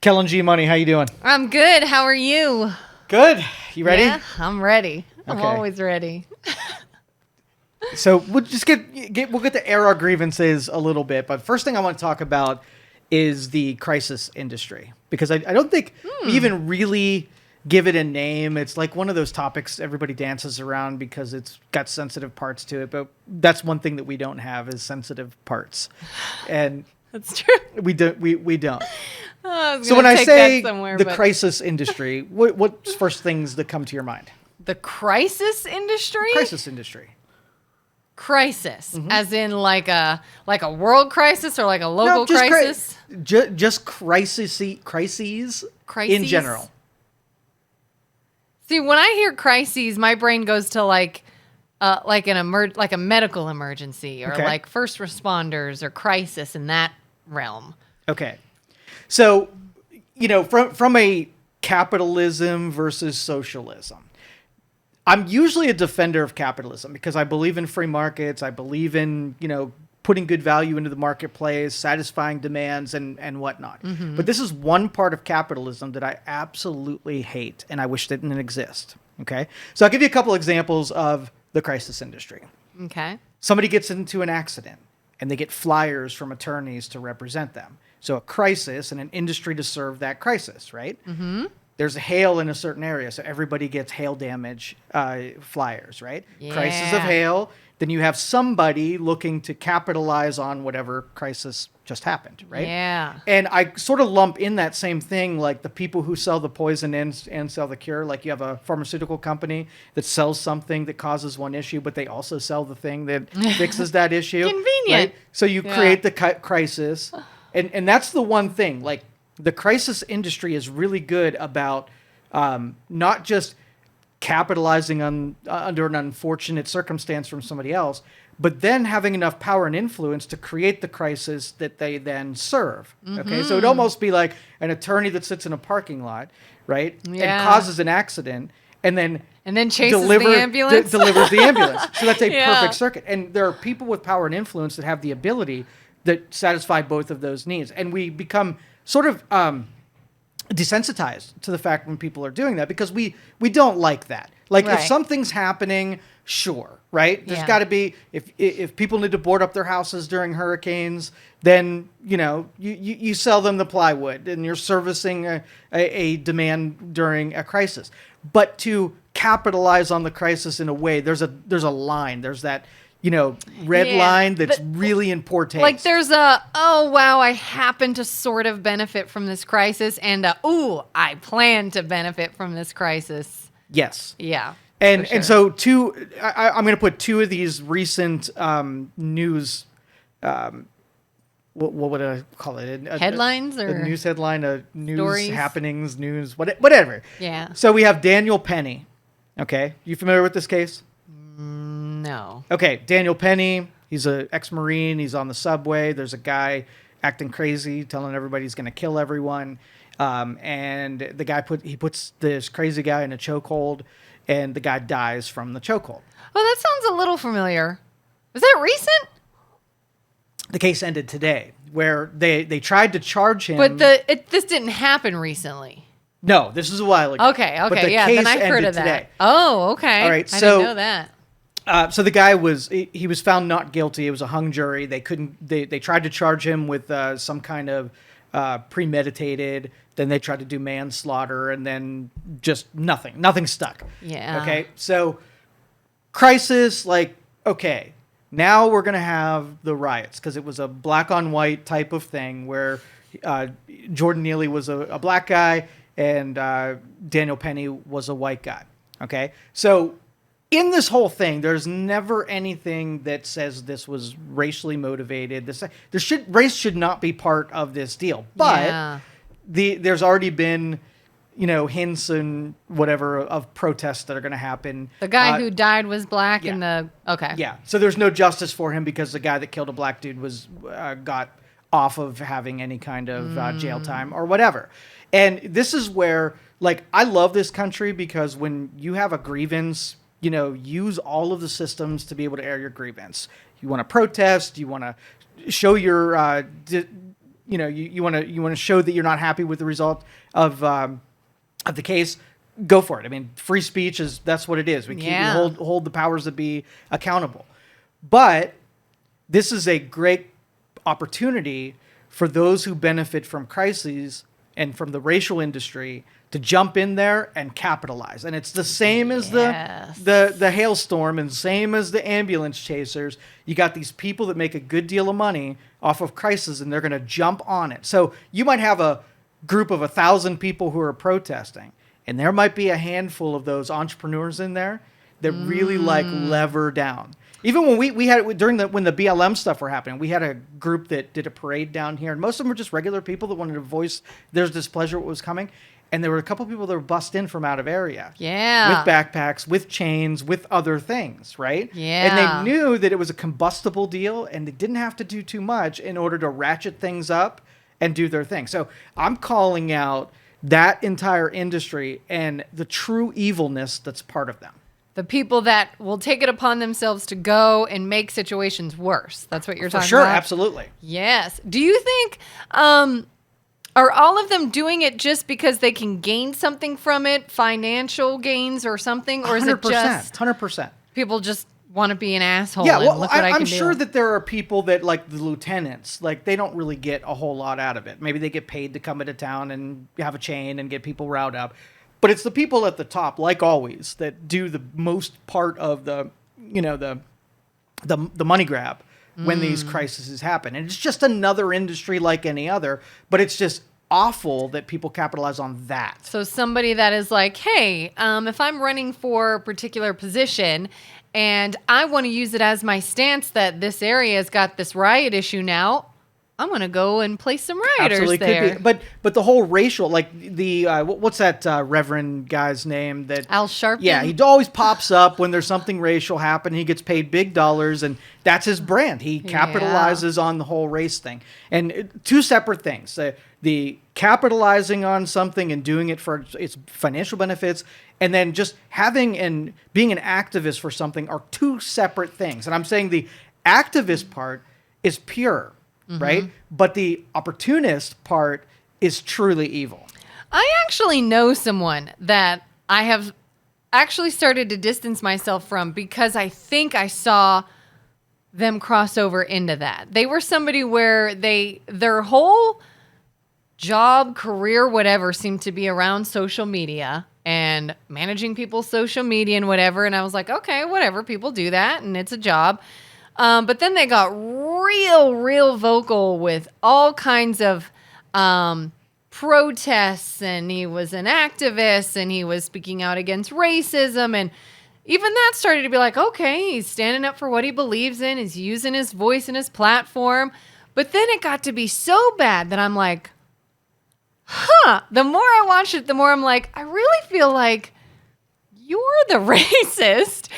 Kelin G Money, how you doing? I'm good. How are you? Good. You ready? Yeah, I'm ready. I'm Okay. always ready. So we'll just we'll get to air our grievances a little bit, but first thing I want to talk about is the crisis industry, because I don't think we even really give it a name. It's like one of those topics everybody dances around because it's got sensitive parts to it, but that's one thing that we don't have is sensitive parts, and That's true. we don't. We don't. I was So gonna when I take say that somewhere, the but- crisis industry, what's first things that come to your mind? the crisis industry, Crisis industry. crisis, as in like a world crisis or like a local just crisis. Just crises in general. See, when I hear crises, my brain goes to like a medical emergency or Okay. like first responders or crisis in that realm. Okay. So, from a capitalism versus socialism, I'm usually a defender of capitalism because I believe in free markets. I believe in, putting good value into the marketplace, satisfying demands and whatnot. But this is one part of capitalism that I absolutely hate and I wish didn't exist. Okay. So I'll give you a couple examples of the crisis industry. Okay. Somebody gets into an accident and they get flyers from attorneys to represent them. So a crisis and an industry to serve that crisis, right? Mm-hmm. There's hail in a certain area, so everybody gets hail damage flyers, right? Yeah. Crisis of hail. Then you have somebody looking to capitalize on whatever crisis just happened, right? Yeah. And I sort of lump in that same thing, like the people who sell the poison and sell the cure. Like you have a pharmaceutical company that sells something that causes one issue, but they also sell the thing that fixes that issue. Convenient. Right? So you create the crisis. And that's the one thing. Like the crisis industry is really good about not just capitalizing on under an unfortunate circumstance from somebody else, but then having enough power and influence to create the crisis that they then serve. Okay, so it'd almost be like an attorney that sits in a parking lot, right, and causes an accident, and then chases the ambulance. delivers the ambulance. So that's a Yeah. perfect circuit. And there are people with power and influence that have the ability that satisfy both of those needs, and we become sort of desensitized to the fact when people are doing that because we don't like that. Like if Right. something's happening, sure, right? There's Yeah. got to be if people need to board up their houses during hurricanes, then you sell them the plywood and you're servicing a demand during a crisis. But to capitalize on the crisis in a way, there's a line. There's that red line that's really in poor taste. Like there's I happen to sort of benefit from this crisis, and I plan to benefit from this crisis. Yes. Yeah. And for sure. so I'm going to put two of these recent news. What would I call it? Headlines or a news headline, a news stories? happenings, news whatever. Yeah. So we have Daniel Penny. Okay, you familiar with this case? No. Okay, Daniel Penny. He's an ex-Marine. He's on the subway. There's a guy acting crazy, telling everybody he's going to kill everyone. And the guy puts this crazy guy in a chokehold, and the guy dies from the chokehold. Oh, that sounds a little familiar. Was that recent? The case ended today, where they tried to charge him. But this didn't happen recently. No, this is a while ago. Okay, But the yeah. case Then I've heard ended of that. today. Oh, okay. All right, I so- didn't know that. So the guy was found not guilty. It was a hung jury. They tried to charge him with some kind of premeditated. Then they tried to do manslaughter, and then just nothing stuck. Yeah. Okay. So crisis, like, okay, now we're gonna have the riots because it was a black on white type of thing where Jordan Neely was a black guy and Daniel Penny was a white guy. Okay. So in this whole thing, there's never anything that says this was racially motivated. Race should not be part of this deal. But Yeah. there's already been, hints and whatever of protests that are going to happen. The guy who died was black yeah. okay. Yeah. So there's no justice for him because the guy that killed a black dude was got off of having any kind of jail time or whatever. And this is where, like, I love this country because when you have a grievance, use all of the systems to be able to air your grievance. You want to protest, you want to show your you want to show that you're not happy with the result of the case, go for it. I mean, free speech that's what it is. We hold the powers that be accountable. But this is a great opportunity for those who benefit from crises and from the racial industry to jump in there and capitalize. And it's the same as the hailstorm and same as the ambulance chasers. You got these people that make a good deal of money off of crisis, and they're going to jump on it. So you might have a group of 1,000 people who are protesting, and there might be a handful of those entrepreneurs in there that really lever down. Even when we had when the BLM stuff were happening, we had a group that did a parade down here, and most of them were just regular people that wanted to voice their displeasure what was coming. And there were a couple of people that were bussed in from out of area. Yeah. With backpacks, with chains, with other things, right? Yeah. And they knew that it was a combustible deal, and they didn't have to do too much in order to ratchet things up and do their thing. So I'm calling out that entire industry and the true evilness that's part of them. The people that will take it upon themselves to go and make situations worse. That's what you're talking about? For sure, absolutely. Yes. Do you think, are all of them doing it just because they can gain something from it, financial gains or something? Or is it just 100%. people just want to be an asshole? Yeah, well, and look what I can I'm sure do? that there are people that, like the lieutenants, like they don't really get a whole lot out of it. Maybe they get paid to come into town and have a chain and get people riled up. But it's the people at the top, like always, that do the most part of the money grab when these crises happen. And it's just another industry like any other, but it's just awful that people capitalize on that. So somebody that is like, hey, if I'm running for a particular position and I want to use it as my stance that this area has got this riot issue now, I'm going to go and place some rioters Absolutely there. could be. But the whole racial, like the, what's that Reverend guy's name? That Al Sharpton? Yeah, he always pops up when there's something racial happening. He gets paid big dollars, and that's his brand. He capitalizes on the whole race thing. And two separate things. The capitalizing on something and doing it for its financial benefits, and then just having and being an activist for something are two separate things. And I'm saying the activist part is pure. Right? But the opportunist part is truly evil. I actually know someone that I have actually started to distance myself from because I think I saw them cross over into that. They were somebody where their whole job, career, whatever seemed to be around social media and managing people's social media and whatever. And I was like, okay, whatever, people do that and it's a job. But then they got real vocal with all kinds of protests, and he was an activist, and he was speaking out against racism, and even that started to be like, okay, he's standing up for what he believes in, he's using his voice and his platform. But then it got to be so bad that I'm like, the more I watch it, the more I'm like, I really feel like you're the racist.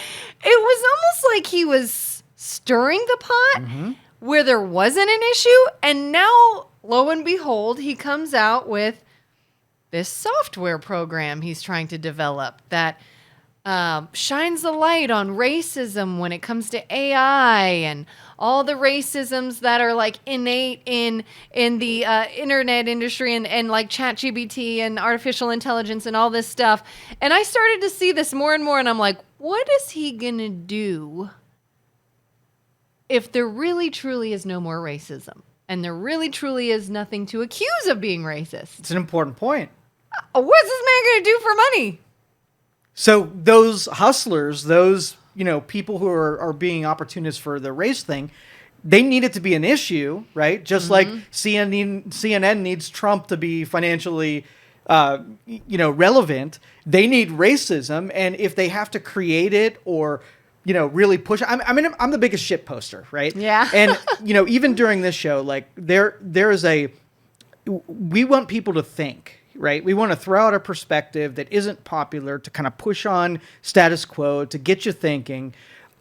It was almost like he was stirring the pot where there wasn't an issue. And now, lo and behold, he comes out with this software program he's trying to develop that shines the light on racism when it comes to AI and all the racisms that are like innate in the internet industry and like ChatGPT and artificial intelligence and all this stuff. And I started to see this more and more, and I'm like, what is he gonna do if there really truly is no more racism and there really truly is nothing to accuse of being racist? It's an important point. What's this man going to do for money? So those hustlers, those people who are being opportunists for the race thing, they need it to be an issue, right? Just like CNN needs Trump to be financially relevant. They need racism, and if they have to create it or really push. I'm the biggest shit poster, right? Yeah. And even during this show, like there is we want people to think, right? We want to throw out a perspective that isn't popular to kind of push on status quo, to get you thinking.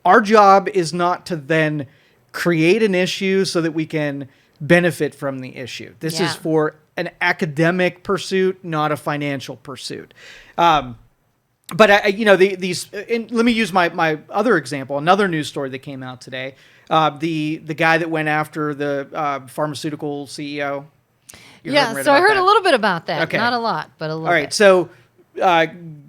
Our job is not to then create an issue so that we can benefit from the issue. This is for an academic pursuit, not a financial pursuit. But let me use my other example, another news story that came out today. The guy that went after the pharmaceutical CEO, You Yeah, read so I about heard that? a little bit about that. Okay. Not a lot, but a little All right, bit. so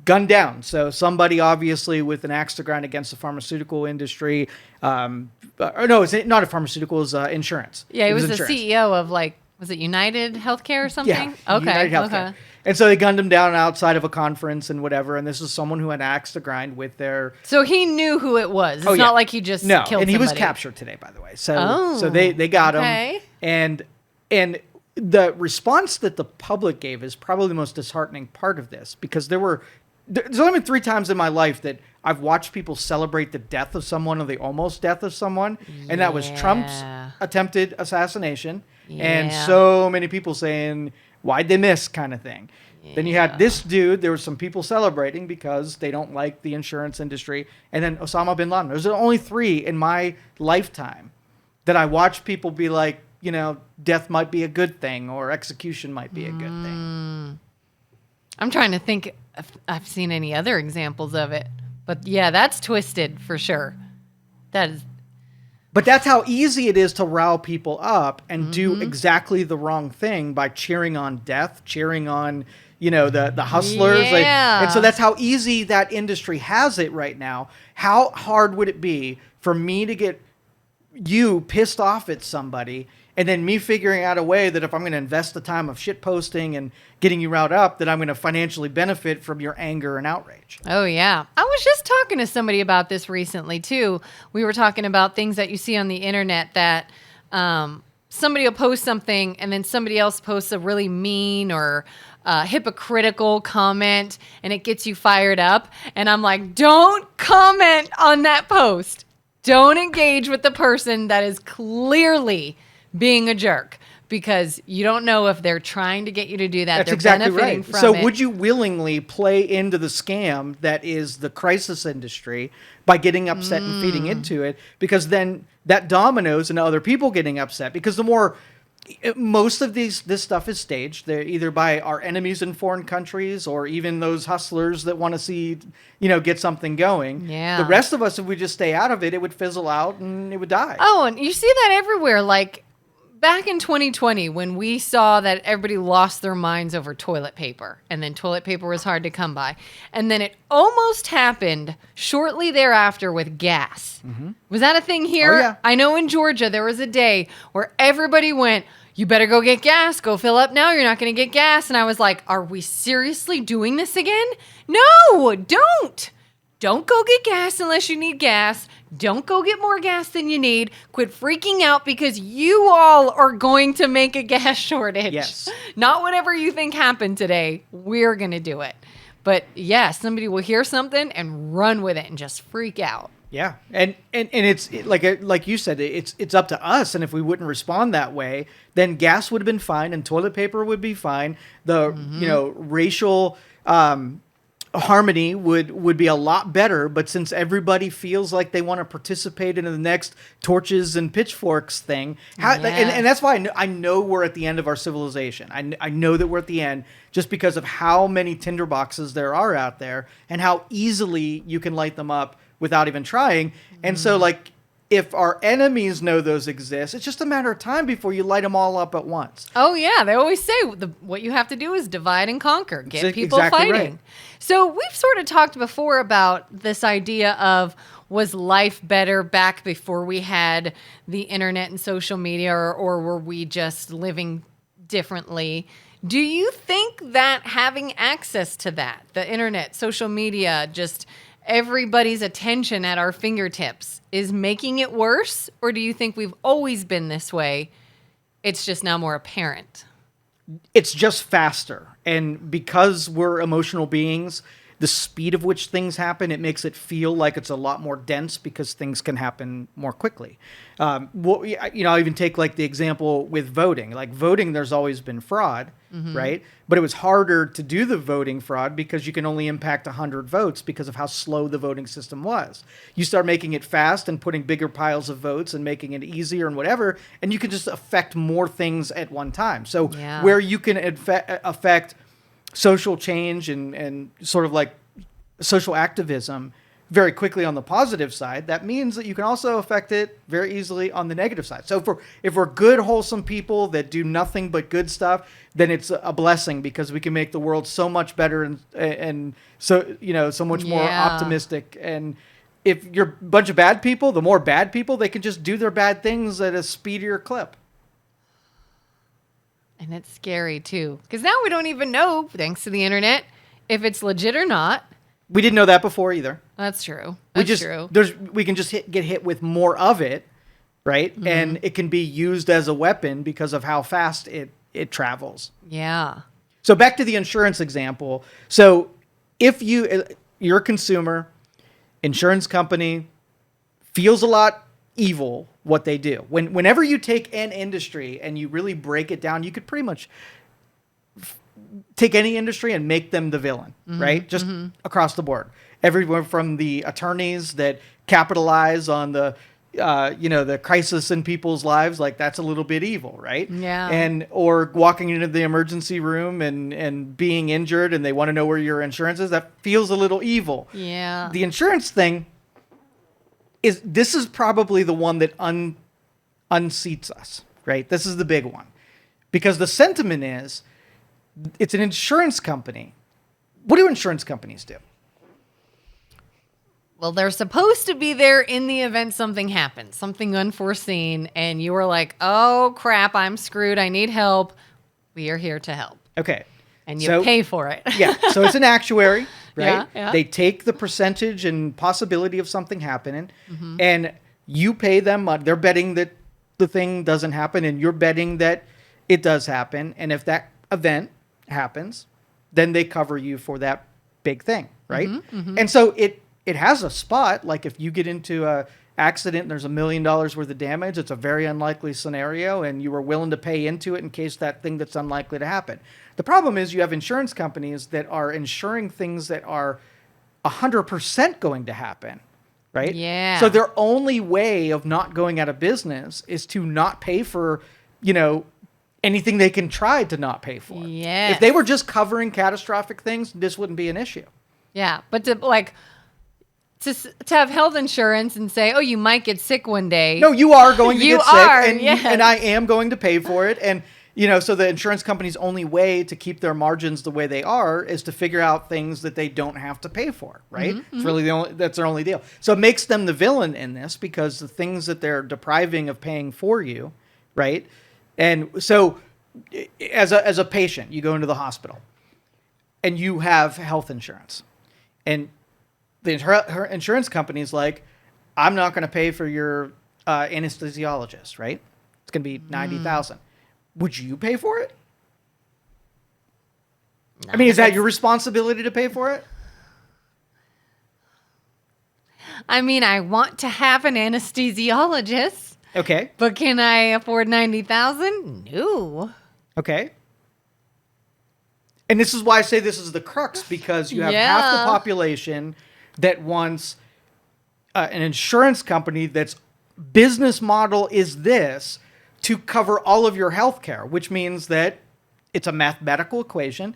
gunned down. So somebody obviously with an axe to grind against the pharmaceutical industry. Or no, it's not a pharmaceutical. It's insurance. Yeah, he It was the insurance. CEO of was it United Healthcare or something? Yeah, Okay. United Healthcare. Okay. And so they gunned him down outside of a conference and whatever. And this is someone who had an axe to grind with their. So he knew who it was. It's Oh, yeah. not like he just No, killed and he was somebody. captured today, by the way. So Oh, so they got okay. him, and the response that the public gave is probably the most disheartening part of this, because there's only been 3 times in my life that I've watched people celebrate the death of someone or the almost death of someone, and that was Trump's Yeah. attempted assassination, and Yeah. so many people saying, "Why'd they miss?" kind of thing. Then you had this dude. There were some people celebrating because they don't like the insurance industry, and then Osama bin Laden. Those are only 3 in my lifetime that I watched people be like, death might be a good thing or execution might be a good thing. I'm trying to think if I've seen any other examples of it. But yeah, that's twisted for sure. That is. But that's how easy it is to rile people up and do exactly the wrong thing by cheering on death, cheering on, the hustlers. Yeah. And so that's how easy that industry has it right now. How hard would it be for me to get you pissed off at somebody, and then me figuring out a way that if I'm going to invest the time of shit posting and getting you riled up, that I'm going to financially benefit from your anger and outrage? Oh, yeah. I was just talking to somebody about this recently, too. We were talking about things that you see on the internet that somebody will post something and then somebody else posts a really mean or hypocritical comment, and it gets you fired up. And I'm like, don't comment on that post. Don't engage with the person that is clearly being a jerk, because you don't know if they're trying to get you to do that. That's They're exactly benefiting right. from So it. would you willingly play into the scam that is the crisis industry by getting upset and feeding into it? Because then that dominoes into other people getting upset, because most of this stuff is staged. They're either by our enemies in foreign countries or even those hustlers that want to see, get something going. Yeah. The rest of us, if we just stay out of it, it would fizzle out and it would die. Oh, and you see that everywhere. Like back in 2020, when we saw that everybody lost their minds over toilet paper, and then toilet paper was hard to come by. And then it almost happened shortly thereafter with gas. Was that a thing here? Oh, yeah. I know in Georgia, there was a day where everybody went, you better go get gas. Go fill up now. You're not going to get gas. And I was like, are we seriously doing this again? No, don't. Don't go get gas unless you need gas. Don't go get more gas than you need. Quit freaking out because you all are going to make a gas shortage. Yes. Not whatever you think happened today. We're going to do it. But yeah, somebody will hear something and run with it and just freak out. Yeah, and it's like you said, it's up to us. And if we wouldn't respond that way, then gas would have been fine, and toilet paper would be fine. The racial harmony would be a lot better. But since everybody feels like they want to participate in the next torches and pitchforks thing, and that's why I know we're at the end of our civilization. I know that we're at the end just because of how many tinderboxes there are out there and how easily you can light them up without even trying. And so, if our enemies know those exist, it's just a matter of time before you light them all up at once. Oh, yeah. They always say what you have to do is divide and conquer. Get people exactly fighting. right. So we've sort of talked before about this idea of, was life better back before we had the internet and social media, or were we just living differently? Do you think that having access to that, the internet, social media, just everybody's attention at our fingertips, is making it worse? Or do you think we've always been this way? It's just now more apparent. It's just faster. And because we're emotional beings, the speed of which things happen, it makes it feel like it's a lot more dense because things can happen more quickly. I'll even take the example with voting. Like voting, there's always been fraud, right? But it was harder to do the voting fraud because you can only impact 100 votes because of how slow the voting system was. You start making it fast and putting bigger piles of votes and making it easier and whatever, and you can just affect more things at one time. So where you can affect social change and sort of like social activism very quickly on the positive side, that means that you can also affect it very easily on the negative side. So if we're good, wholesome people that do nothing but good stuff, then it's a blessing because we can make the world so much better and so, so much more optimistic. And if you're a bunch of bad people, the more bad people, they can just do their bad things at a speedier clip. And it's scary too, because now we don't even know, thanks to the internet, if it's legit or not. We didn't know that before either. That's true. True. We can just get hit with more of it, right? Mm-hmm. And it can be used as a weapon because of how fast it travels. Yeah. So back to the insurance example. So if you're a consumer, insurance company feels a lot evil what they do. Whenever you take an industry and you really break it down, you could pretty much take any industry and make them the villain, right? Just across the board. Everywhere from the attorneys that capitalize on the crisis in people's lives, like that's a little bit evil, right? Yeah. Or walking into the emergency room and being injured and they want to know where your insurance is, that feels a little evil. Yeah. The insurance thing this is probably the one that unseats us, right? This is the big one. Because the sentiment is, it's an insurance company. What do insurance companies do? Well, they're supposed to be there in the event something happens, something unforeseen, and you are like, oh, crap, I'm screwed. I need help. We are here to help. Okay. And you pay for it. Yeah. So it's an actuary, right? Yeah. They take the percentage and possibility of something happening, and you pay them money. They're betting that the thing doesn't happen, and you're betting that it does happen. And if that event happens, then they cover you for that big thing, right? And so it has a spot. Like if you get into a accident and there's $1 million worth of damage, it's a very unlikely scenario, and you were willing to pay into it in case that thing that's unlikely to happen. The problem is you have insurance companies that are insuring things that are 100% going to happen, right? Yeah. So their only way of not going out of business is to not pay for, anything they can try to not pay for. Yes. If they were just covering catastrophic things, this wouldn't be an issue. Yeah, but to have health insurance and say, oh, you might get sick one day. No, you are going to get sick, yes. and I am going to pay for it. And, so the insurance company's only way to keep their margins the way they are is to figure out things that they don't have to pay for, right? It's really that's their only deal. So it makes them the villain in this because the things that they're depriving of paying for you, right? And so as a patient, you go into the hospital and you have health insurance, and her insurance company's like, I'm not going to pay for your anesthesiologist, right? It's going to be $90,000. Would you pay for it? No, I mean, is that your responsibility to pay for it? I mean, I want to have an anesthesiologist. Okay. But can I afford $90,000? No. Okay. And this is why I say this is the crux, because you have half the population that wants an insurance company that's business model is this to cover all of your health care, which means that it's a mathematical equation,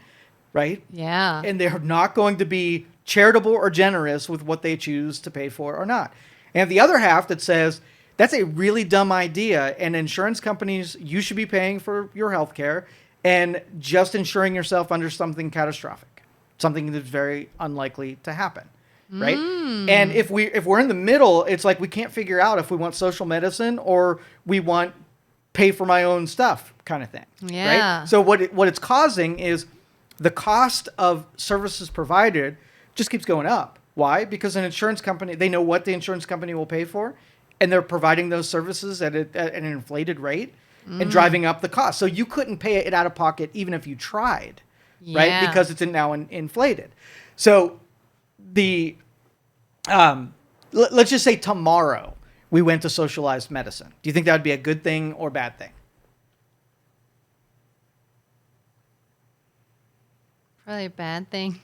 right? Yeah. And they're not going to be charitable or generous with what they choose to pay for or not. And the other half that says, that's a really dumb idea, and insurance companies, you should be paying for your health care and just insuring yourself under something catastrophic, something that's very unlikely to happen. Right. And if we're in the middle, it's like we can't figure out if we want social medicine or we want pay for my own stuff kind of thing. Yeah. Right. So what it's causing is the cost of services provided just keeps going up. Why? Because an insurance company, they know what the insurance company will pay for, and they're providing those services at an inflated rate and driving up the cost. So you couldn't pay it out of pocket even if you tried, right? Because it's now inflated. So let's just say tomorrow we went to socialized medicine. Do you think that would be a good thing or bad thing? Probably a bad thing.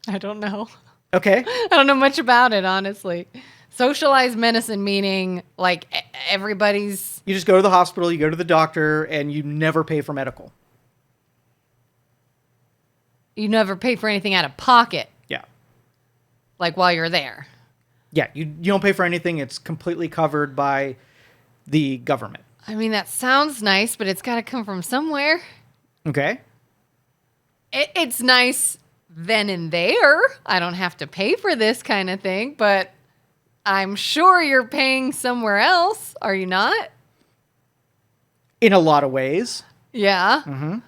I don't know. Okay. I don't know much about it, honestly. Socialized medicine meaning like everybody's... You just go to the hospital, you go to the doctor, and you never pay for medical. You never pay for anything out of pocket. Yeah. Like while you're there. Yeah, you don't pay for anything. It's completely covered by the government. I mean, that sounds nice, but it's got to come from somewhere. Okay. It's nice then and there. I don't have to pay for this kind of thing, but I'm sure you're paying somewhere else. Are you not? In a lot of ways. Yeah.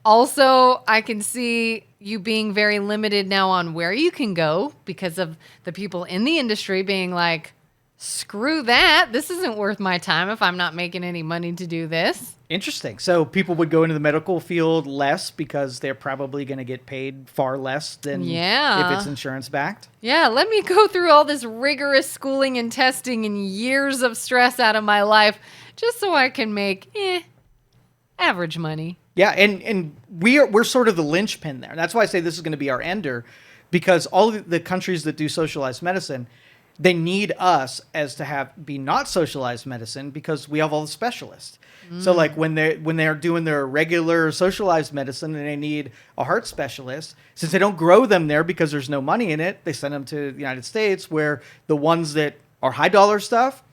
Also, I can see you being very limited now on where you can go because of the people in the industry being like, screw that. This isn't worth my time if I'm not making any money to do this. Interesting. So people would go into the medical field less because they're probably going to get paid far less than if it's insurance backed. Yeah, let me go through all this rigorous schooling and testing and years of stress out of my life just so I can make average money. Yeah, and we're sort of the linchpin there. That's why I say this is going to be our ender, because all of the countries that do socialized medicine, they need us as to be not socialized medicine because we have all the specialists. So like when they're doing their regular socialized medicine and they need a heart specialist, since they don't grow them there because there's no money in it, they send them to the United States, where the ones that are high dollar stuff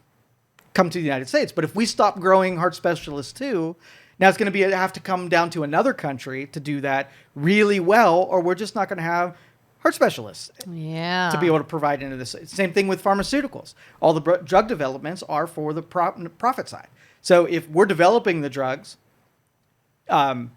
come to the United States. But if we stop growing heart specialists too, now it's going to have to come down to another country to do that really well, or we're just not going to have heart specialists to be able to provide into this. Same thing with pharmaceuticals. All the drug developments are for the profit side. So if we're developing the drugs, and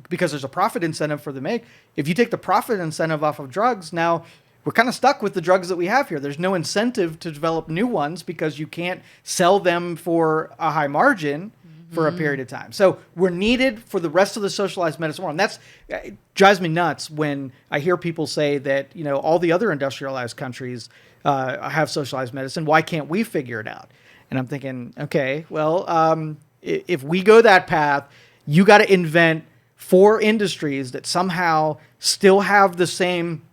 because there's a profit incentive for the make, if you take the profit incentive off of drugs, now we're kind of stuck with the drugs that we have here. There's no incentive to develop new ones because you can't sell them for a high margin for a period of time. So we're needed for the rest of the socialized medicine world. And it drives me nuts when I hear people say that, all the other industrialized countries have socialized medicine. Why can't we figure it out? And I'm thinking, okay, well, if we go that path, you got to invent 4 industries that somehow still have the same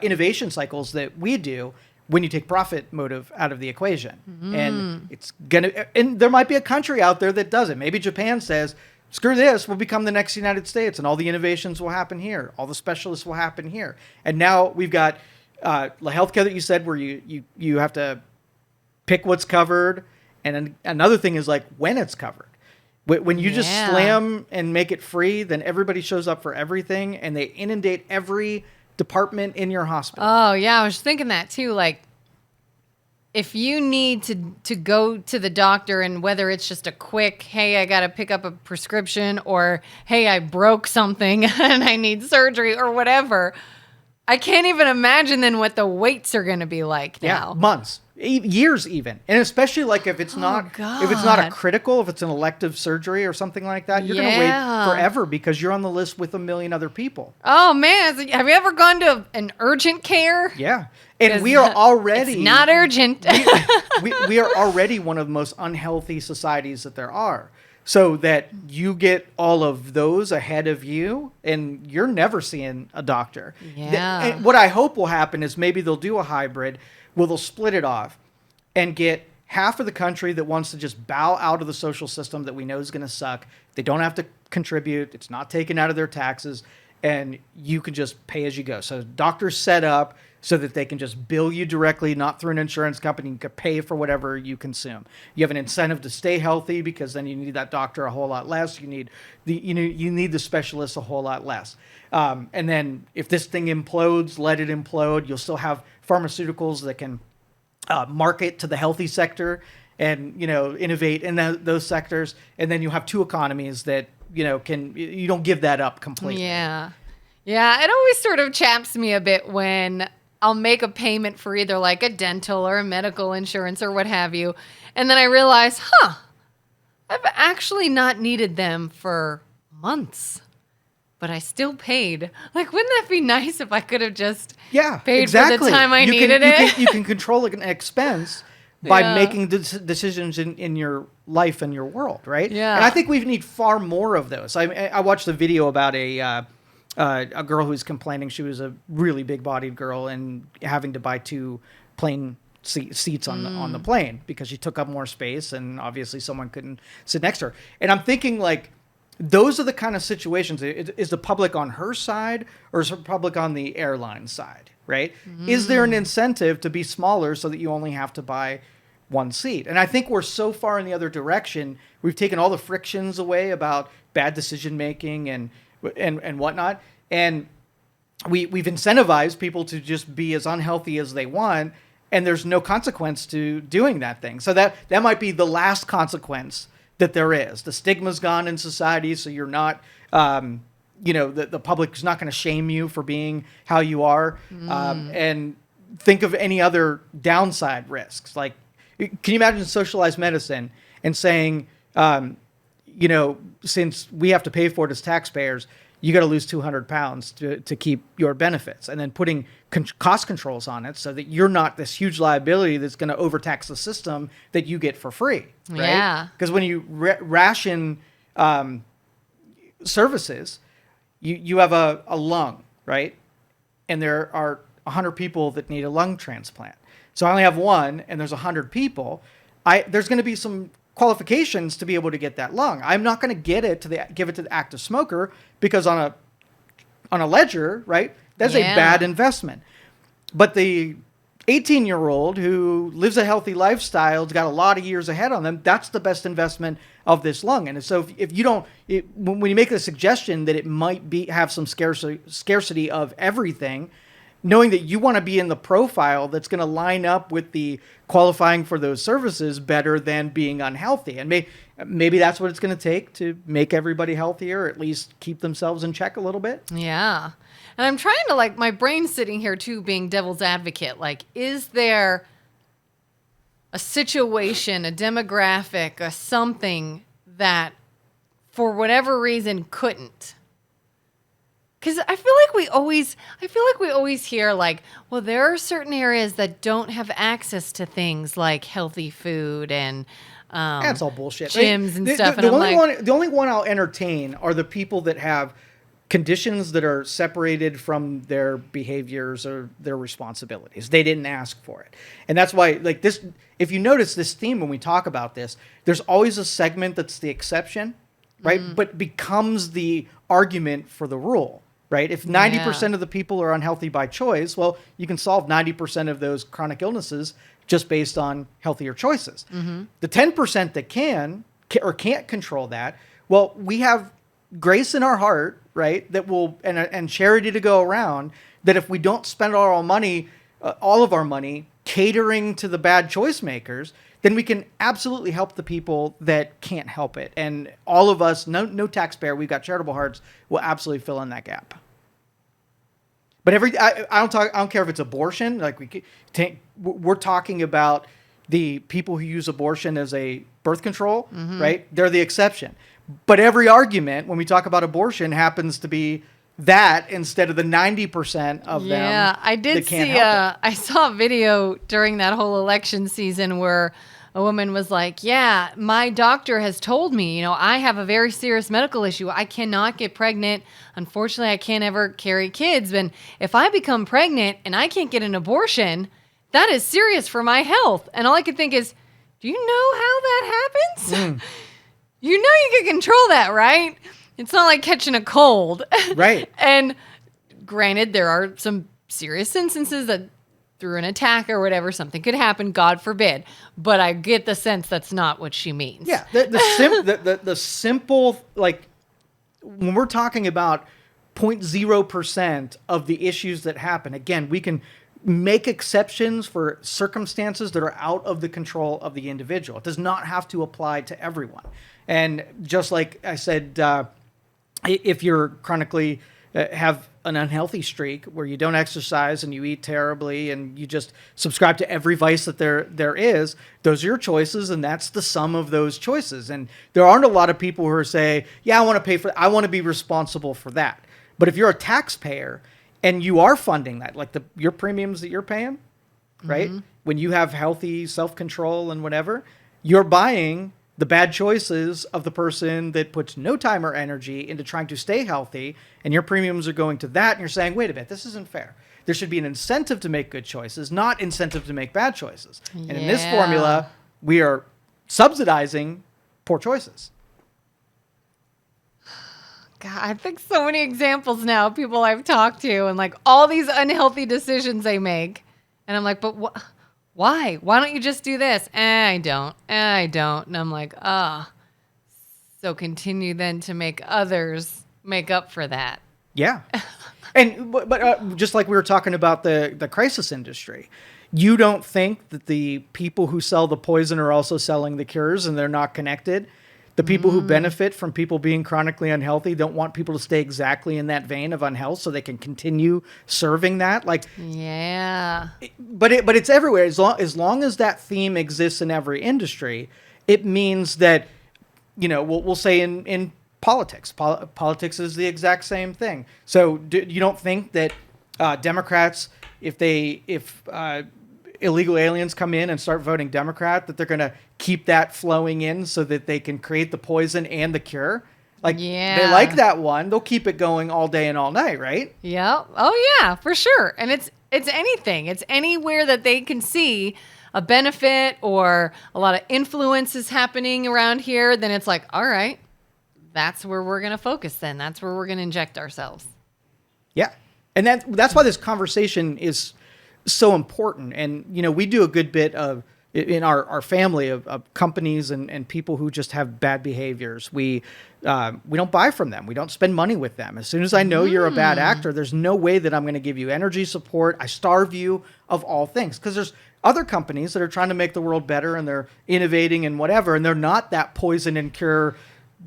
innovation cycles that we do when you take profit motive out of the equation. And there might be a country out there that does it. Maybe Japan says, screw this, we'll become the next United States, and all the innovations will happen here. All the specialists will happen here. And now we've got healthcare that you said, where you have to pick what's covered. And another thing is like when it's covered. When you just slam and make it free, then everybody shows up for everything, and they inundate every department in your hospital. Oh, yeah. I was thinking that too. Like, if you need to go to the doctor, and whether it's just a quick, hey, I got to pick up a prescription, or hey, I broke something and I need surgery, or whatever, I can't even imagine then what the waits are going to be like now. Yeah, months. Years even. And especially like if it's not a critical, if it's an elective surgery or something like that, you're going to wait forever because you're on the list with a million other people. Oh man, have you ever gone to an urgent care? Yeah. And we are already... It's not urgent. we are already one of the most unhealthy societies that there are. So that you get all of those ahead of you, and you're never seeing a doctor. Yeah. And what I hope will happen is maybe they'll do a hybrid where they'll split it off and get half of the country that wants to just bow out of the social system that we know is going to suck. They don't have to contribute. It's not taken out of their taxes. And you can just pay as you go. So doctors set up so that they can just bill you directly, not through an insurance company. You can pay for whatever you consume. You have an incentive to stay healthy because then you need that doctor a whole lot less. You need the specialist a whole lot less. And then if this thing implodes, let it implode. You'll still have pharmaceuticals that can market to the healthy sector and innovate in those sectors. And then you have 2 economies that you don't give that up completely. Yeah. It always sort of chaps me a bit when I'll make a payment for either like a dental or a medical insurance or what have you. And then I realize, I've actually not needed them for months, but I still paid. Like, wouldn't that be nice if I could have just paid for the time I needed it? You can control an expense by making decisions in your life and your world, right? Yeah. And I think we need far more of those. I watched a video about a girl who's complaining she was a really big-bodied girl and having to buy 2 plane seats on the plane because she took up more space, and obviously someone couldn't sit next to her. And I'm thinking, like, those are the kind of situations. Is the public on her side, or is the public on the airline side? right? Is there an incentive to be smaller so that you only have to buy one seat? And I think we're so far in the other direction. We've taken all the frictions away about bad decision making and whatnot, and we've incentivized people to just be as unhealthy as they want, and there's no consequence to doing that thing. So that might be the last consequence that there is. The stigma's gone in society, so you're not, the public's not going to shame you for being how you are. And think of any other downside risks. Like, can you imagine socialized medicine and saying, since we have to pay for it as taxpayers, you got to lose 200 pounds to keep your benefits, and then putting cost controls on it so that you're not this huge liability that's going to overtax the system that you get for free, right? Yeah. Because when you ration services, you have a lung, right? And there are 100 people that need a lung transplant. So I only have one, and there's 100 people. There's going to be some qualifications to be able to get that lung. I'm not going to give it to the active smoker, because on a ledger, right, that's a bad investment. But the 18-year-old who lives a healthy lifestyle, has got a lot of years ahead on them, that's the best investment of this lung. And so if you don't, when you make a suggestion that it might have some scarcity of everything, knowing that you want to be in the profile that's going to line up with the qualifying for those services better than being unhealthy. And maybe that's what it's going to take to make everybody healthier, or at least keep themselves in check a little bit. Yeah. And I'm trying to, my brain's sitting here too, being devil's advocate. Is there a situation, a demographic, a something that for whatever reason couldn't? Because I feel like we always hear well, there are certain areas that don't have access to things like healthy food and that's all bullshit. Gyms and stuff. The only one I'll entertain are the people that have conditions that are separated from their behaviors or their responsibilities. They didn't ask for it, and that's why this. If you notice this theme when we talk about this, there's always a segment that's the exception, right? But becomes the argument for the rule. Right? If 90% of the people are unhealthy by choice, well, you can solve 90% of those chronic illnesses just based on healthier choices. The 10% that can or can't control that, well, we have grace in our heart, right? That will and charity to go around. That if we don't spend all of our money catering to the bad choice makers, then we can absolutely help the people that can't help it. And all of us, no taxpayer, we've got charitable hearts, will absolutely fill in that gap. But I don't care if it's abortion. We're talking about the people who use abortion as a birth control, right? They're the exception. But every argument when we talk about abortion happens to be that instead of the 90% of them. Yeah, I did see. I saw a video during that whole election season where a woman was like, "Yeah, my doctor has told me, I have a very serious medical issue. I cannot get pregnant. Unfortunately, I can't ever carry kids. And if I become pregnant and I can't get an abortion, that is serious for my health." And all I could think is, do you know how that happens? You know you can control that, right? It's not like catching a cold. Right. And granted, there are some serious instances that through an attack or whatever, something could happen, God forbid. But I get the sense that's not what she means. Yeah. The simple, when we're talking about 0.0% of the issues that happen, again, we can make exceptions for circumstances that are out of the control of the individual. It does not have to apply to everyone. And just like I said, if you're chronically have an unhealthy streak where you don't exercise and you eat terribly and you just subscribe to every vice that there is, those are your choices, and that's the sum of those choices. And there aren't a lot of people who are saying, yeah, I want to be responsible for that. But if you're a taxpayer and you are funding that, your premiums that you're paying, right? When you have healthy self-control and whatever, you're buying the bad choices of the person that puts no time or energy into trying to stay healthy, and your premiums are going to that, and you're saying, wait a minute, this isn't fair. There should be an incentive to make good choices, not incentive to make bad choices. And in this formula, we are subsidizing poor choices. God, I think so many examples now, people I've talked to, and like all these unhealthy decisions they make. And I'm like, but why? Why don't you just do this? I don't. I don't. And I'm like, so continue then to make others make up for that. Yeah. And but just like we were talking about the crisis industry, you don't think that the people who sell the poison are also selling the cures and they're not connected? The people who benefit from people being chronically unhealthy don't want people to stay exactly in that vein of unhealth so they can continue serving that. Like, yeah. But it's everywhere. As long as that theme exists in every industry, it means that, we'll say in politics. Politics is the exact same thing. So you don't think that Democrats, if illegal aliens come in and start voting Democrat, that they're going to keep that flowing in so that they can create the poison and the cure? Like, they like that one. They'll keep it going all day and all night, right? Yeah. Oh, yeah, for sure. And it's anything. It's anywhere that they can see a benefit or a lot of influence is happening around here, then it's like, all right, that's where we're going to focus then. That's where we're going to inject ourselves. Yeah. And that's why this conversation is so important. And, we do a good bit of, in our family of companies and people who just have bad behaviors. We don't buy from them. We don't spend money with them. As soon as I know you're a bad actor, there's no way that I'm going to give you energy support. I starve you of all things, because there's other companies that are trying to make the world better and they're innovating and whatever, and they're not that poison and cure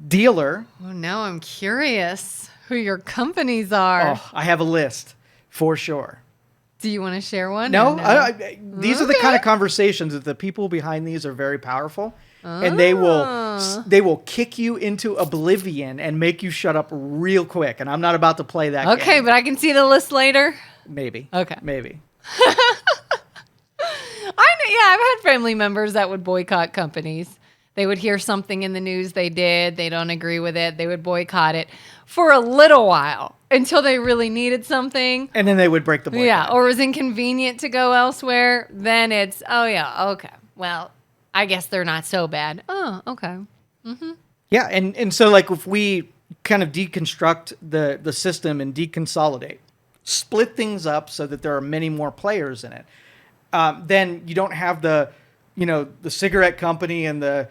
dealer. Oh, now I'm curious who your companies are. Oh, I have a list for sure. Do you want to share one? No, these are the kind of conversations that the people behind these are very powerful, and they will kick you into oblivion and make you shut up real quick. And I'm not about to play that. Okay, game. but I can see the list later. Maybe. Okay. Maybe. I've had family members that would boycott companies. They would hear something in the news they did. They don't agree with it. They would boycott it for a little while until they really needed something. And then they would break the boycott. Yeah, or it was inconvenient to go elsewhere. Then it's, oh, yeah, okay. Well, I guess they're not so bad. Oh, okay. Mm-hmm. Yeah, and so like if we kind of deconstruct the system and deconsolidate, split things up so that there are many more players in it, then you don't have the cigarette company and the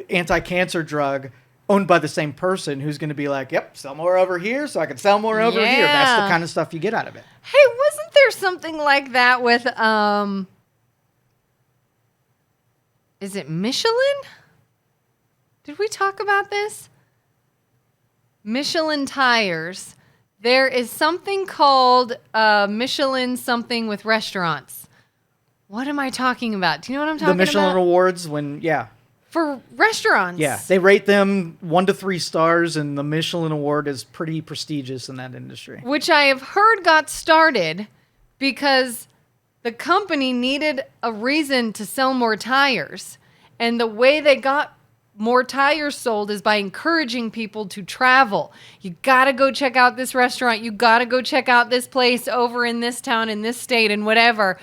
anti-cancer drug owned by the same person who's going to be like, yep, sell more over here so I can sell more over here. That's the kind of stuff you get out of it. Hey, wasn't there something like that with, is it Michelin? Did we talk about this? Michelin tires. There is something called Michelin something with restaurants. What am I talking about? Do you know what I'm talking about? The Michelin Awards For restaurants. Yeah, they rate them 1 to 3 stars, and the Michelin Award is pretty prestigious in that industry. Which I have heard got started because the company needed a reason to sell more tires. And the way they got more tires sold is by encouraging people to travel. You got to go check out this restaurant. You got to go check out this place over in this town, in this state, and whatever.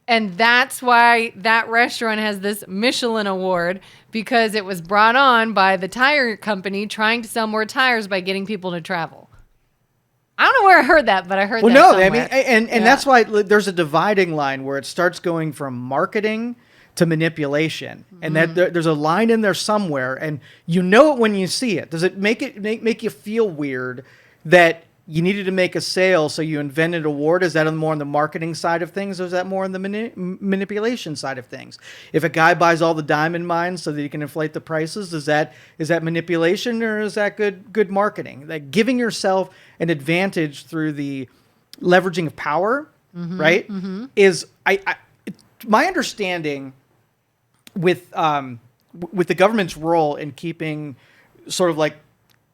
And that's why that restaurant has this Michelin award, because it was brought on by the tire company trying to sell more tires by getting people to travel. I don't know where I heard that, but I heard that somewhere. I mean, and that's why there's a dividing line where it starts going from marketing to manipulation, and that there's a line in there somewhere, and you know it when you see it. Does it make you feel weird that you needed to make a sale, so you invented an award? Is that more on the marketing side of things, or is that more on the manipulation side of things? If a guy buys all the diamond mines so that he can inflate the prices, is that manipulation, or is that good marketing? Like giving yourself an advantage through the leveraging of power, right? Is my understanding with the government's role in keeping sort of like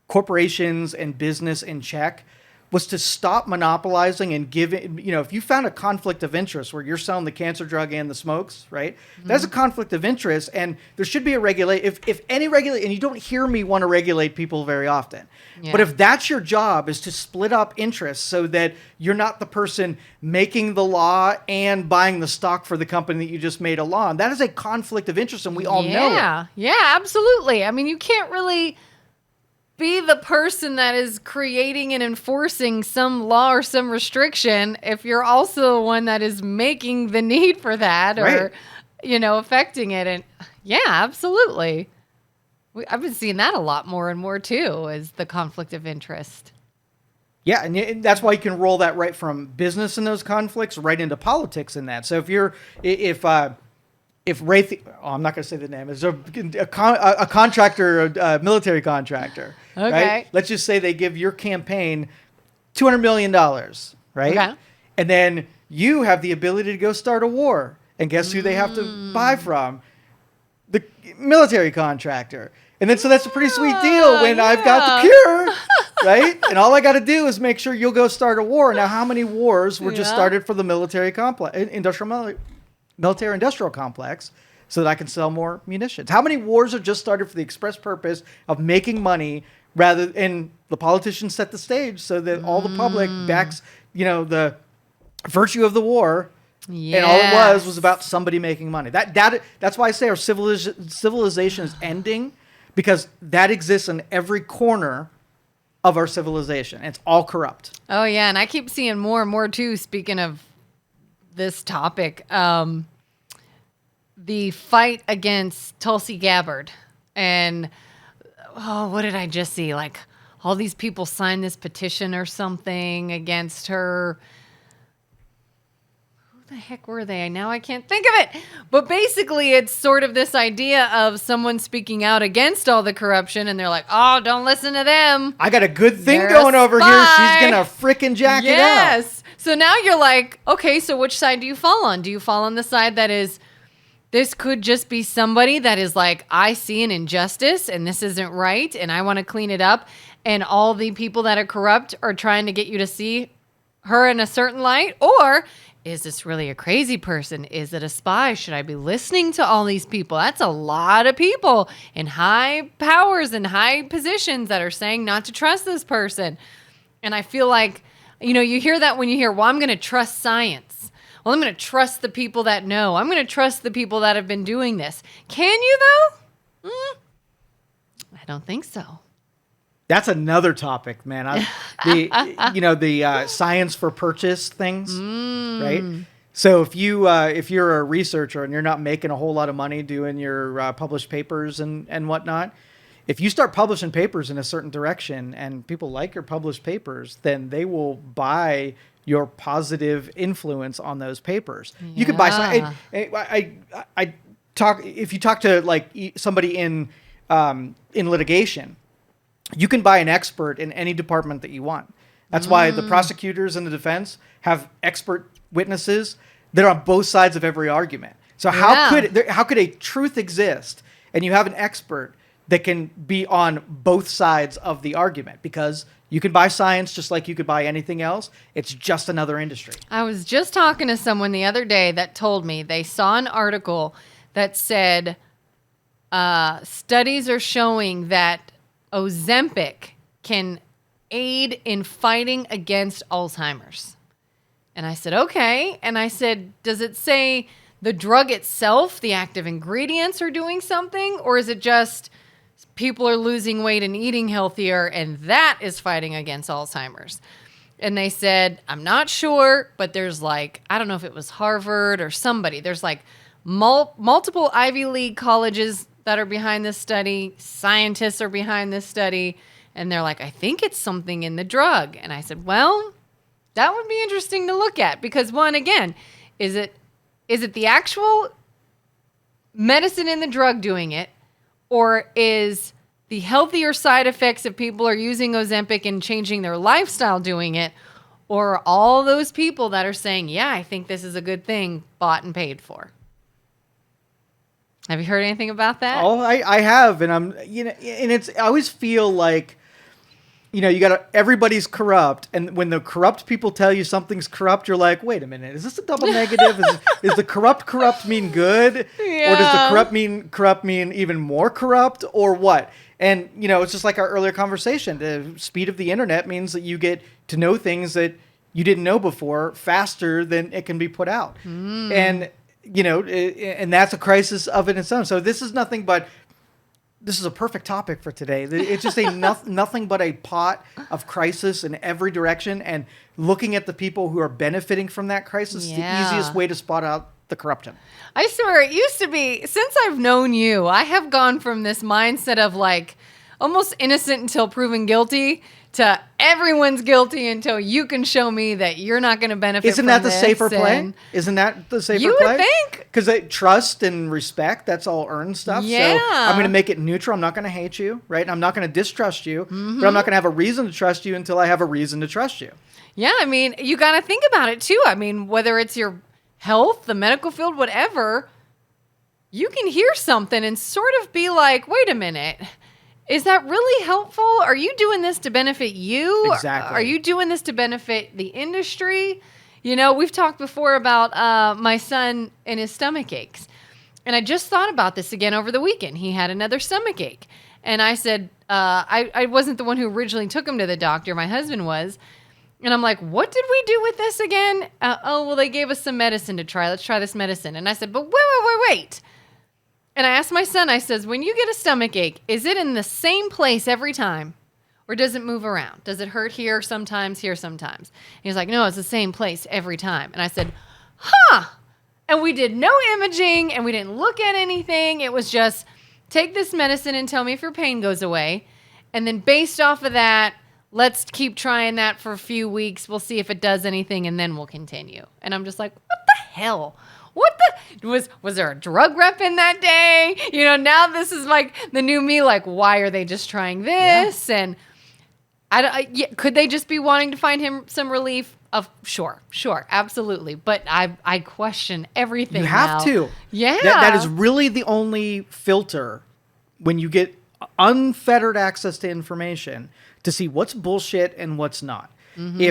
corporations and business in check was to stop monopolizing and giving, if you found a conflict of interest where you're selling the cancer drug and the smokes, right? That's a conflict of interest, and there should be a if any regulate, and you don't hear me want to regulate people very often, but if that's your job, is to split up interests so that you're not the person making the law and buying the stock for the company that you just made a law on, that is a conflict of interest, and we all know it. Yeah, absolutely. I mean, you can't really be the person that is creating and enforcing some law or some restriction if you're also the one that is making the need for that or, affecting it. And yeah, absolutely. I've been seeing that a lot more and more too, is the conflict of interest. Yeah, and that's why you can roll that right from business in those conflicts right into politics in that. So if Raytheon, I'm not going to say the name, is a contractor, a military contractor, Okay. right? Let's just say they give your campaign $200 million, right? Okay. And then you have the ability to go start a war. And guess who they have to buy from? The military contractor. And then so that's a pretty sweet deal when I've got the cure, right? And all I got to do is make sure you'll go start a war. Now, how many wars were just started for the military complex, military-industrial complex, so that I can sell more munitions? How many wars are just started for the express purpose of making money, and the politicians set the stage so that all the public backs, the virtue of the war. Yes. And all it was about somebody making money. That's why I say our civilization is ending, because that exists in every corner of our civilization. And it's all corrupt. Oh, yeah. And I keep seeing more and more, too, speaking of this topic, the fight against Tulsi Gabbard. And, what did I just see? Like, all these people signed this petition or something against her. The heck were they? Now I can't think of it. But basically, it's sort of this idea of someone speaking out against all the corruption, and they're like, "Oh, don't listen to them. I got a good thing going over here. She's gonna freaking jack it up." Yes. So now you're like, okay, so which side do you fall on? Do you fall on the side that is, this could just be somebody that is like, I see an injustice and this isn't right, and I want to clean it up, and all the people that are corrupt are trying to get you to see her in a certain light? Or is this really a crazy person? Is it a spy? Should I be listening to all these people? That's a lot of people in high powers and high positions that are saying not to trust this person. And I feel like, you hear that when you hear, well, I'm going to trust science. Well, I'm going to trust the people that know. I'm going to trust the people that have been doing this. Can you, though? I don't think so. That's another topic, man. The science for purchase things, right? So if you're a researcher and you're not making a whole lot of money doing your published papers and whatnot, if you start publishing papers in a certain direction and people like your published papers, then they will buy your positive influence on those papers. Yeah. You could buy. If you talk to like somebody in litigation, you can buy an expert in any department that you want. That's why the prosecutors and the defense have expert witnesses that are on both sides of every argument. So how could a truth exist and you have an expert that can be on both sides of the argument? Because you can buy science just like you could buy anything else. It's just another industry. I was just talking to someone the other day that told me they saw an article that said studies are showing that Ozempic can aid in fighting against Alzheimer's. And I said, okay. And I said, does it say the drug itself, the active ingredients are doing something? Or is it just people are losing weight and eating healthier and that is fighting against Alzheimer's? And they said, I'm not sure, but there's like, I don't know if it was Harvard or somebody. There's like multiple Ivy League colleges that are behind this study. Scientists are behind this study. And they're like, I think it's something in the drug. And I said, well, that would be interesting to look at. Because one, again, is it the actual medicine in the drug doing it? Or is the healthier side effects if people are using Ozempic and changing their lifestyle doing it? Or are all those people that are saying, yeah, I think this is a good thing, bought and paid for? Have you heard anything about that? Oh, I have, and and I always feel like, everybody's corrupt, and when the corrupt people tell you something's corrupt, you're like, wait a minute, is this a double negative? Is the corrupt mean good? Yeah. Or does the corrupt mean even more corrupt, or what? And, it's just like our earlier conversation. The speed of the internet means that you get to know things that you didn't know before faster than it can be put out. And, and that's a crisis of its own. So this is nothing but this is a perfect topic for today. It's just nothing but a pot of crisis in every direction, and looking at the people who are benefiting from that crisis is the easiest way to spot out the corruption. I swear it used to be, since I've known you, I have gone from this mindset of like almost innocent until proven guilty to everyone's guilty until you can show me that you're not going to benefit Isn't from that the this. safer play? Isn't that the safer play? You would think. Because trust and respect, that's all earned stuff. Yeah. So I'm going to make it neutral. I'm not going to hate you, right? And I'm not going to distrust you, but I'm not going to have a reason to trust you until I have a reason to trust you. Yeah, I mean, you got to think about it too. I mean, whether it's your health, the medical field, whatever, you can hear something and sort of be like, wait a minute, is that really helpful? Are you doing this to benefit you? Exactly. Are you doing this to benefit the industry? You know, we've talked before about my son and his stomach aches. And I just thought about this again over the weekend. He had another stomach ache. And I said, I wasn't the one who originally took him to the doctor. My husband was. And I'm like, what did we do with this again? Well, they gave us some medicine to try. Let's try this medicine. And I said, but wait. And I asked my son, I says, when you get a stomach ache, is it in the same place every time? Or does it move around? Does it hurt here sometimes, here sometimes? And he's like, no, it's the same place every time. And I said, And we did no imaging and we didn't look at anything. It was just take this medicine and tell me if your pain goes away. And then based off of that, let's keep trying that for a few weeks. We'll see if it does anything, and then we'll continue. And I'm just like, what the hell? What the was there a drug rep in that day? You know, now this is like the new me. Like, why are they just trying this? Yeah. And could they just be wanting to find him some relief? Of sure, absolutely. But I question everything. You have to. Yeah, that is really the only filter when you get unfettered access to information to see what's bullshit and what's not. Mm-hmm.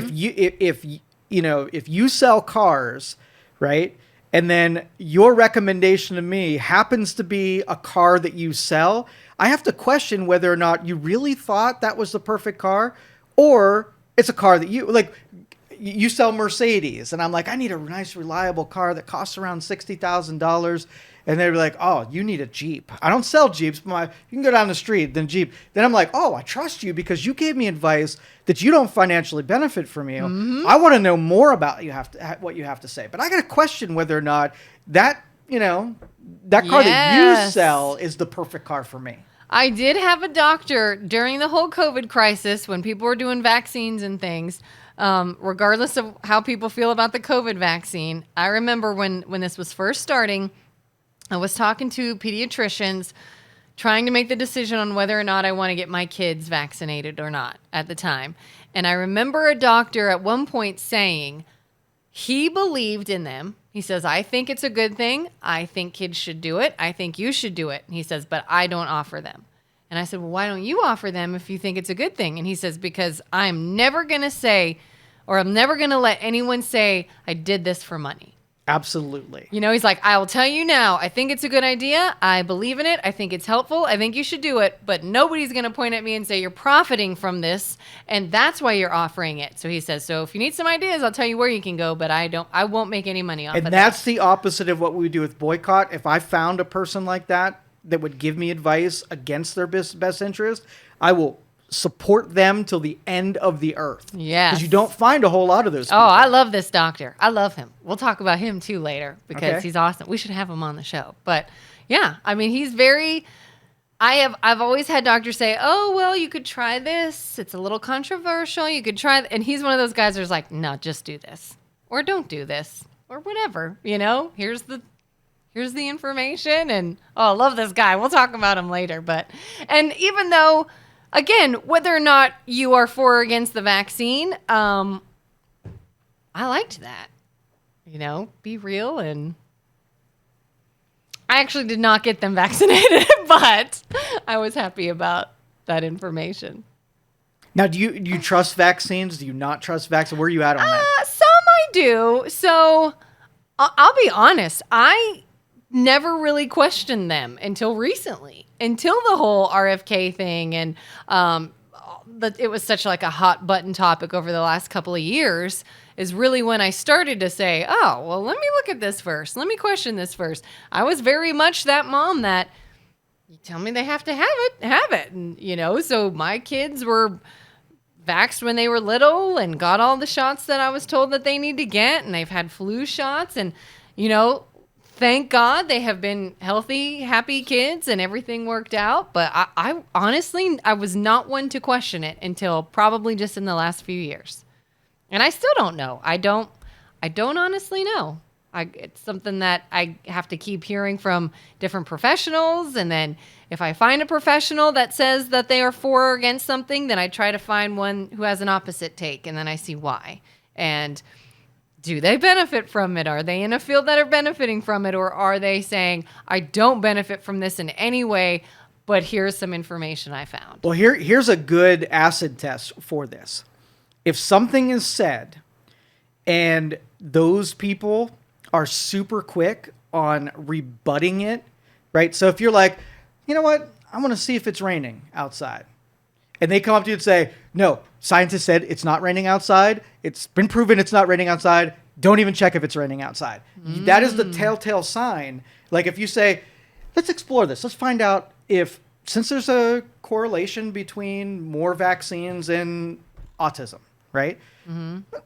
If you sell cars, right, and then your recommendation to me happens to be a car that you sell, I have to question whether or not you really thought that was the perfect car, or it's a car that you sell Mercedes, and I'm like, I need a nice, reliable car that costs around $60,000. And they're like, oh, you need a Jeep. I don't sell Jeeps, but you can go down the street, then Jeep. Then I'm like, oh, I trust you because you gave me advice that you don't financially benefit from you. Mm-hmm. I want to know more about what you have to say. But I got to question whether or not that car that you sell is the perfect car for me. I did have a doctor during the whole COVID crisis when people were doing vaccines and things. Regardless of how people feel about the COVID vaccine, I remember when this was first starting, I was talking to pediatricians trying to make the decision on whether or not I want to get my kids vaccinated or not at the time. And I remember a doctor at one point saying he believed in them. He says, I think it's a good thing. I think kids should do it. I think you should do it. And he says, but I don't offer them. And I said, well, why don't you offer them if you think it's a good thing? And he says, because I'm never going to say, or I'm never going to let anyone say I did this for money. Absolutely. You know, he's like, I will tell you now, I think it's a good idea. I believe in it. I think it's helpful. I think you should do it. But nobody's going to point at me and say you're profiting from this, and that's why you're offering it. So he says, so if you need some ideas, I'll tell you where you can go, but I won't make any money off of that. And that's the opposite of what we do with boycott. If I found a person like that would give me advice against their best interest, I will support them till the end of the earth. Yeah. Because you don't find a whole lot of those people. Oh, I love this doctor. I love him. We'll talk about him too later because he's awesome. We should have him on the show. But yeah, I mean, he's very, I've always had doctors say, oh, well, you could try this. It's a little controversial. You could try, and he's one of those guys who's like, no, just do this or don't do this or whatever, here's the information. And I love this guy. We'll talk about him later. And even though, again, whether or not you are for or against the vaccine, I liked that. Be real. And I actually did not get them vaccinated, but I was happy about that information. Now, do you trust vaccines? Do you not trust vaccines? Where are you at on that? Some I do. So I'll be honest. I never really questioned them until recently, until the whole RFK thing. And it was such like a hot button topic over the last couple of years is really when I started to say, oh, well, let me look at this first. Let me question this first. I was very much that mom that You tell me they have to have it. And, so my kids were vaxxed when they were little and got all the shots that I was told that they need to get. And they've had flu shots. And, thank God they have been healthy, happy kids and everything worked out. But I honestly, I was not one to question it until probably just in the last few years. And I still don't know. I don't honestly know. It's something that I have to keep hearing from different professionals. And then if I find a professional that says that they are for or against something, then I try to find one who has an opposite take. And then I see why. And do they benefit from it? Are they in a field that are benefiting from it? Or are they saying, I don't benefit from this in any way, but here's some information I found? Well, here's a good acid test for this. If something is said and those people are super quick on rebutting it, right? So if you're like, you know what? I want to see if it's raining outside. And they come up to you and say, no, scientists said it's not raining outside. It's been proven it's not raining outside. Don't even check if it's raining outside. That is the telltale sign. Like if you say, let's explore this. Let's find out if, since there's a correlation between more vaccines and autism, right?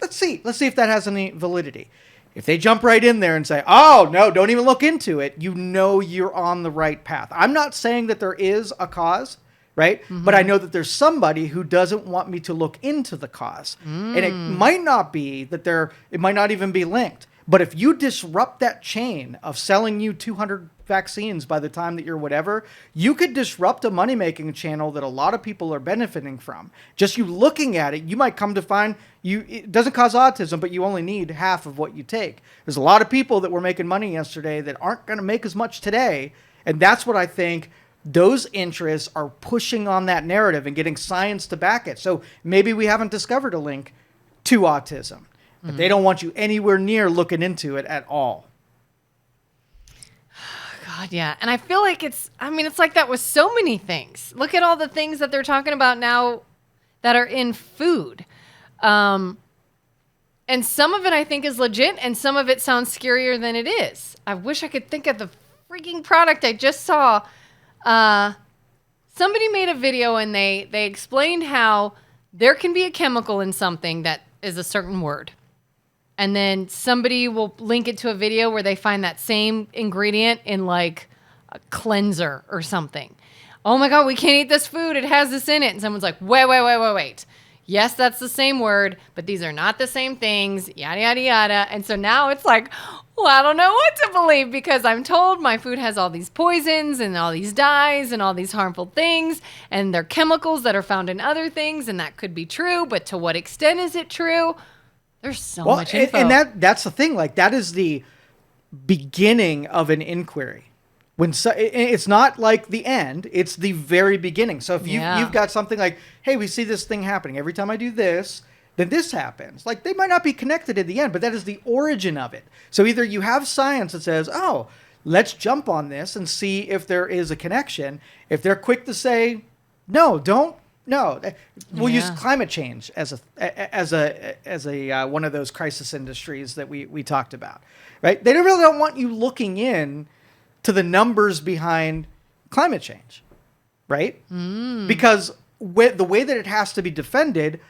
Let's see if that has any validity. If they jump right in there and say, oh, no, don't even look into it, you're on the right path. I'm not saying that there is a cause, right? But I know that there's somebody who doesn't want me to look into the cause. And it might not be that it might not even be linked. But if you disrupt that chain of selling you 200 vaccines by the time that you're whatever, you could disrupt a money-making channel that a lot of people are benefiting from. Just you looking at it, you might come to find it doesn't cause autism, but you only need half of what you take. There's a lot of people that were making money yesterday that aren't going to make as much today. And that's what I think those interests are pushing on that narrative and getting science to back it. So maybe we haven't discovered a link to autism, but they don't want you anywhere near looking into it at all. God, yeah. And I feel like it's like that with so many things. Look at all the things that they're talking about now that are in food. And some of it I think is legit and some of it sounds scarier than it is. I wish I could think of the freaking product I just saw. Somebody made a video and they explained how there can be a chemical in something that is a certain word. And then somebody will link it to a video where they find that same ingredient in like a cleanser or something. Oh my God, we can't eat this food. It has this in it. And someone's like, wait. Yes, that's the same word, but these are not the same things, yada, yada, yada. And so now it's like, well, I don't know what to believe because I'm told my food has all these poisons and all these dyes and all these harmful things. And they're chemicals that are found in other things. And that could be true, but to what extent is it true? There's so much info. And that's the thing. Like that is the beginning of an inquiry. It's not like the end, it's the very beginning. So if you've got something like, hey, we see this thing happening. Every time I do this, then this happens. Like they might not be connected at the end, but that is the origin of it. So either you have science that says, oh, let's jump on this and see if there is a connection. If they're quick to say, no, don't. No, we'll use climate change as a one of those crisis industries that we talked about, right? They really don't want you looking in to the numbers behind climate change, right? Because the way that it has to be defended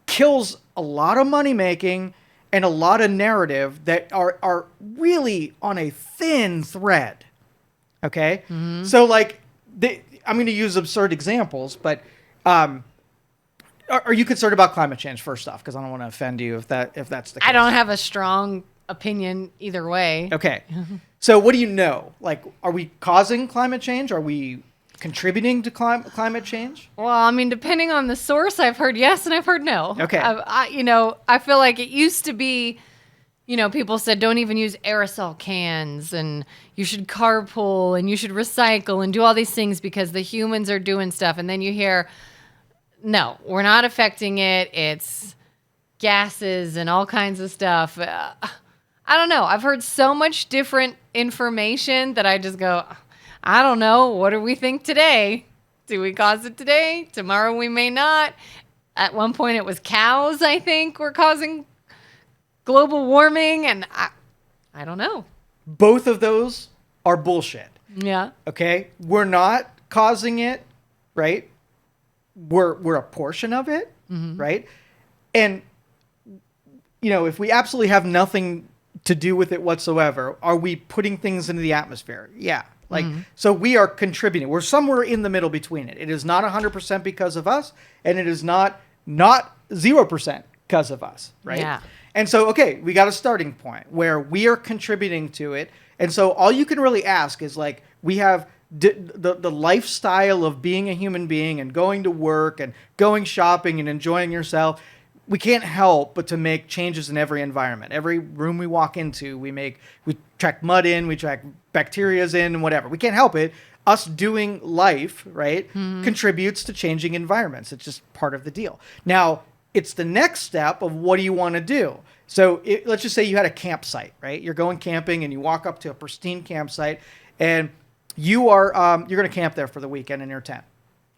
kills a lot of money making and a lot of narrative that are really on a thin thread. Okay, so like I'm going to use absurd examples, but. Are you concerned about climate change first off? Because I don't want to offend you if that's the case. I don't have a strong opinion either way. Okay. So what do you know? Like, are we causing climate change? Are we contributing to climate change? Well, I mean, depending on the source, I've heard yes and I've heard no. Okay. I feel like it used to be, people said don't even use aerosol cans and you should carpool and you should recycle and do all these things because the humans are doing stuff. And then you hear, no, we're not affecting it. It's gases and all kinds of stuff. I don't know. I've heard so much different information that I just go, I don't know. What do we think today? Do we cause it today? Tomorrow we may not. At one point it was cows, I think, were causing global warming. And I don't know. Both of those are bullshit. Yeah. Okay? We're not causing it, right? We're a portion of it, right? And if we absolutely have nothing to do with it whatsoever, are we putting things into the atmosphere? Yeah. So we are contributing. We're somewhere in the middle between it. It is not 100% because of us, and it is not 0% because of us, right? Yeah. And so, okay, we got a starting point where we are contributing to it. And so all you can really ask is like, we have the lifestyle of being a human being and going to work and going shopping and enjoying yourself. We can't help but to make changes in every environment. Every room we walk into, we track mud in, we track bacterias in, and whatever. We can't help it. Us doing life, right, contributes to changing environments. It's just part of the deal. Now, it's the next step of what do you want to do? So let's just say you had a campsite, right? You're going camping and you walk up to a pristine campsite, and you're going to camp there for the weekend in your tent,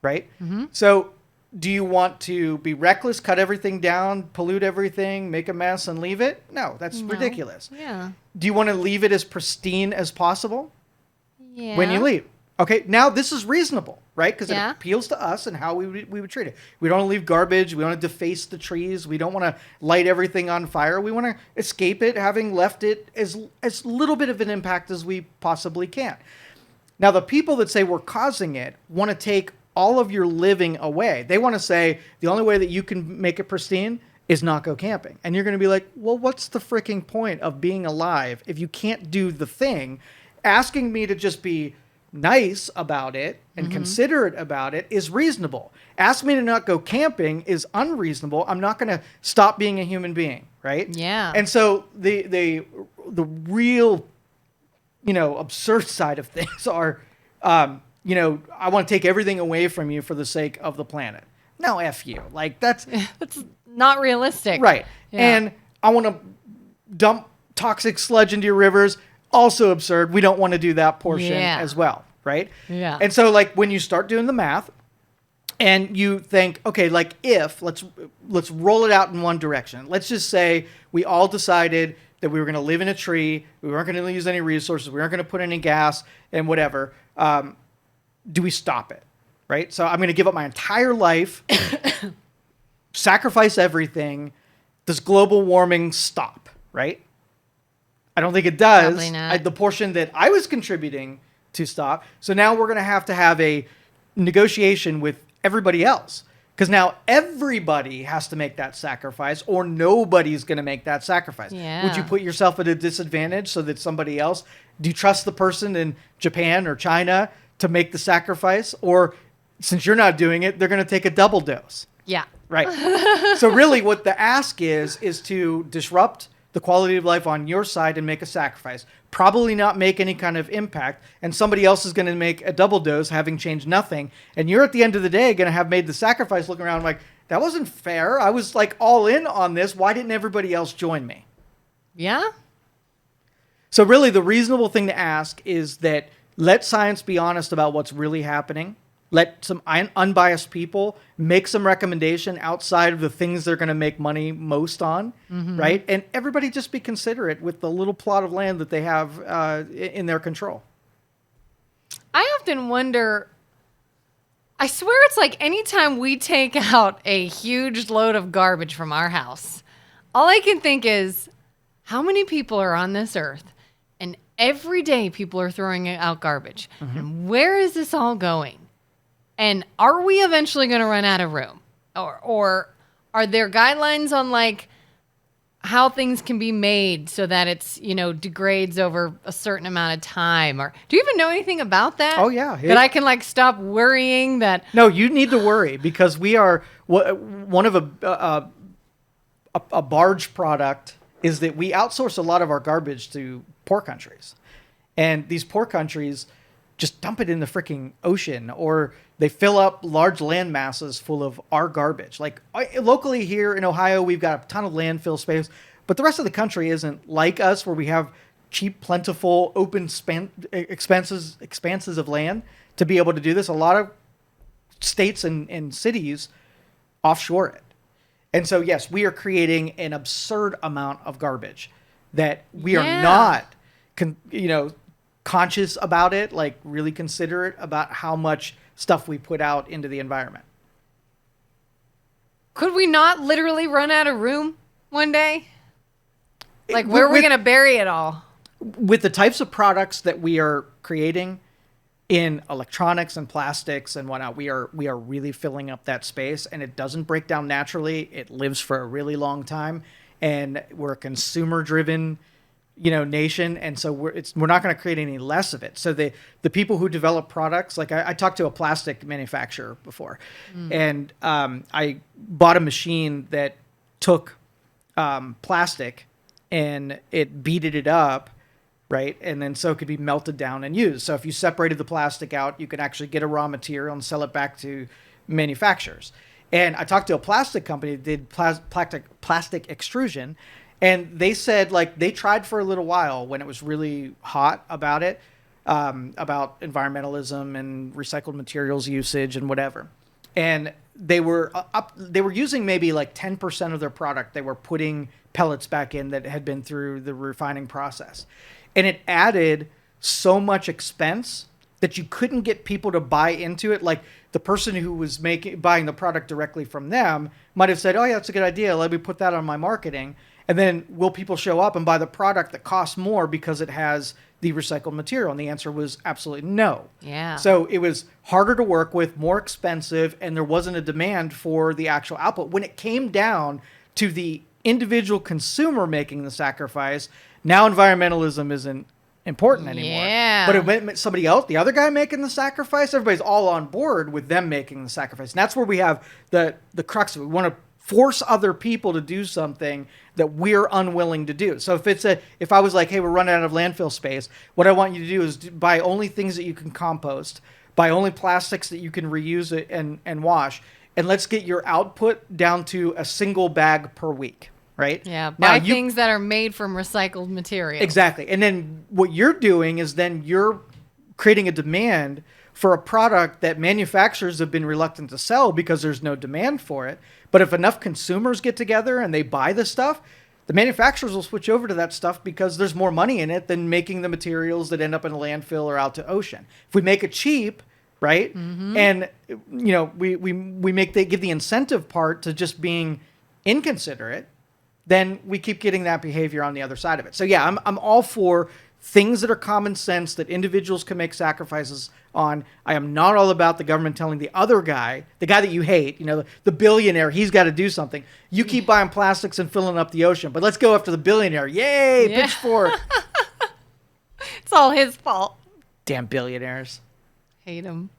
right? So do you want to be reckless, cut everything down, pollute everything, make a mess, and leave it? No, that's ridiculous. Yeah. Do you want to leave it as pristine as possible Yeah. when you leave? Okay, now this is reasonable, right? Because it Yeah. appeals to us and how we would treat it. We don't want to leave garbage. We don't want to deface the trees. We don't want to light everything on fire. We want to escape it, having left it as little bit of an impact as we possibly can. Now, the people that say we're causing it want to take all of your living away. They want to say the only way that you can make it pristine is not go camping. And you're going to be like, well, what's the freaking point of being alive if you can't do the thing? Asking me to just be nice about it and considerate about it is reasonable. Ask me to not go camping is unreasonable. I'm not going to stop being a human being, right? Yeah. And so the real, absurd side of things are, I want to take everything away from you for the sake of the planet. No, F you. Like that's not realistic. right. Yeah. And I want to dump toxic sludge into your rivers. Also absurd. We don't want to do that portion as well, right? Yeah. And so like when you start doing the math and you think, okay, like let's roll it out in one direction. Let's just say we all decided that we were going to live in a tree. We weren't going to use any resources. We weren't going to put any gas and whatever. Do we stop it? Right? So I'm going to give up my entire life, sacrifice everything. Does global warming stop? Right? I don't think it does. Probably not. The portion that I was contributing to stop. So now we're going to have a negotiation with everybody else. Because now everybody has to make that sacrifice or nobody's going to make that sacrifice. Yeah. Would you put yourself at a disadvantage so that somebody else... Do you trust the person in Japan or China to make the sacrifice? Or since you're not doing it, they're going to take a double dose. Yeah. Right. So really what the ask is to disrupt the quality of life on your side and make a sacrifice. Probably not make any kind of impact. And somebody else is going to make a double dose having changed nothing. And you're at the end of the day going to have made the sacrifice looking around like, that wasn't fair. I was like all in on this. Why didn't everybody else join me? Yeah. So really the reasonable thing to ask is that let science be honest about what's really happening. Let some unbiased people make some recommendation outside of the things they're going to make money most on, right? And everybody just be considerate with the little plot of land that they have in their control. I often wonder, I swear it's like anytime we take out a huge load of garbage from our house, all I can think is how many people are on this earth and every day people are throwing out garbage. And where is this all going? And are we eventually going to run out of room? Or are there guidelines on like how things can be made so that it's, degrades over a certain amount of time? Or do you even know anything about that? Oh, yeah. That I can like stop worrying that. No, you need to worry because we are one of a barge product is that we outsource a lot of our garbage to poor countries. And these poor countries just dump it in the freaking ocean, or they fill up large land masses full of our garbage. Like locally here in Ohio, we've got a ton of landfill space, but the rest of the country isn't like us where we have cheap, plentiful, open expanses of land to be able to do this. A lot of states and cities offshore it. And so, yes, we are creating an absurd amount of garbage that we are not, conscious about it, like really considerate about how much stuff we put out into the environment. Could we not literally run out of room one day? Like, where are we going to bury it all? With the types of products that we are creating in electronics and plastics and whatnot, we are really filling up that space, and it doesn't break down naturally. It lives for a really long time, and we're a consumer-driven, nation, and so we're not going to create any less of it. So the people who develop products, like I talked to a plastic manufacturer before, and I bought a machine that took plastic and it beaded it up, right? And then so it could be melted down and used. So if you separated the plastic out, you could actually get a raw material and sell it back to manufacturers. And I talked to a plastic company that did plastic extrusion, and they said, like, they tried for a little while when it was really hot about it, about environmentalism and recycled materials usage and whatever. And they were using maybe like 10% of their product. They were putting pellets back in that had been through the refining process. And it added so much expense that you couldn't get people to buy into it. Like, the person who was buying the product directly from them might have said, oh, yeah, that's a good idea. Let me put that on my marketing. And then will people show up and buy the product that costs more because it has the recycled material? And the answer was absolutely no. Yeah. So it was harder to work with, more expensive, and there wasn't a demand for the actual output. When it came down to the individual consumer making the sacrifice, now environmentalism isn't important anymore. Yeah. But it went somebody else, the other guy making the sacrifice, everybody's all on board with them making the sacrifice. And that's where we have the crux of it. We want to force other people to do something that we're unwilling to do. So if I was like, hey, we're running out of landfill space, what I want you to do is buy only things that you can compost, buy only plastics that you can reuse it and wash, and let's get your output down to a single bag per week. Right? Yeah, buy things that are made from recycled material. Exactly. And then what you're doing is then you're creating a demand for a product that manufacturers have been reluctant to sell because there's no demand for it. But if enough consumers get together and they buy the stuff, the manufacturers will switch over to that stuff because there's more money in it than making the materials that end up in a landfill or out to ocean. If we make it cheap, right? Mm-hmm. And we give the incentive part to just being inconsiderate, then we keep getting that behavior on the other side of it. So yeah, I'm all for things that are common sense that individuals can make sacrifices on. I am not all about the government telling the other guy, the guy that you hate, the billionaire, he's got to do something. You keep buying plastics and filling up the ocean, but let's go after the billionaire. Yay, yeah. Pitchfork. It's all his fault. Damn billionaires. Hate him.